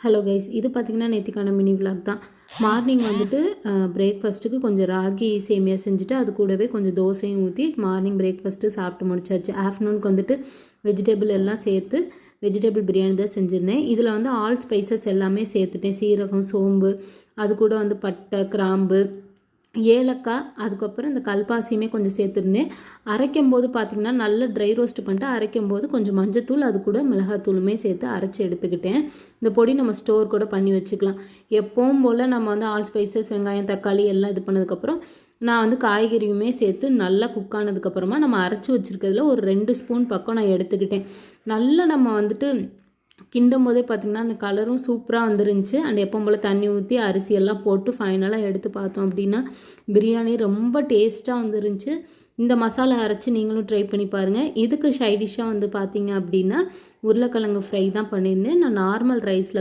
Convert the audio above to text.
Hello guys, இது பார்த்திங்கன்னா நேற்றுக்கான mini vlog தான். மார்னிங் வந்துட்டு பிரேக்ஃபாஸ்ட்டுக்கு கொஞ்சம் ராகி சேமியா செஞ்சுட்டு அது கூடவே கொஞ்சம் தோசையும் ஊற்றி மார்னிங் பிரேக்ஃபாஸ்ட்டு சாப்பிட்டு முடிச்சாச்சு. ஆஃப்டர்நூனுக்கு வந்துட்டு வெஜிடபிள் எல்லாம் சேர்த்து வெஜிடபிள் பிரியாணி தான் செஞ்சுருந்தேன். இதில் வந்து ஆல் ஸ்பைசஸ் எல்லாமே சேர்த்துட்டேன். சீரகம், சோம்பு, அது கூட வந்து பட்டை, கிராம்பு, ஏலக்காய், அதுக்கப்புறம் இந்த கல்பாசியுமே கொஞ்சம் சேர்த்துருந்தேன். அரைக்கும் போது பார்த்திங்கன்னா நல்லா ட்ரை ரோஸ்ட் பண்ணிட்டு அரைக்கும் போது கொஞ்சம் மஞ்சத்தூள், அது கூட மிளகாத்தூளுமே சேர்த்து அரைச்சி எடுத்துக்கிட்டேன். இந்த பொடி நம்ம ஸ்டோர் கூட பண்ணி வச்சுக்கலாம். எப்பவும் போல் நம்ம வந்து ஆல் ஸ்பைசஸ், வெங்காயம், தக்காளி எல்லாம் இது பண்ணதுக்கப்புறம் நான் வந்து காய்கறியுமே சேர்த்து நல்லா குக் ஆனதுக்கப்புறமா நம்ம அரைச்சி வச்சுருக்கிறதுல ஒரு 2 ஸ்பூன் பக்கம் நான் எடுத்துக்கிட்டேன். நல்லா நம்ம வந்துட்டு கிண்டும் போதே பார்த்திங்கன்னா அந்த கலரும் சூப்பராக வந்துருந்துச்சு. அண்ட் எப்பவும் போல் தண்ணி ஊற்றி அரிசியெல்லாம் போட்டு ஃபைனலாக எடுத்து பார்த்தோம் அப்படின்னா பிரியாணி ரொம்ப டேஸ்ட்டாக வந்துருந்துச்சு. இந்த மசாலா அரைச்சி நீங்களும் ட்ரை பண்ணி பாருங்கள். இதுக்கு சைடிஷ்ஷாக வந்து பார்த்திங்க அப்படின்னா உருளைக்கிழங்கு ஃப்ரை தான் பண்ணியிருந்தேன். நான் நார்மல் ரைஸில் தான்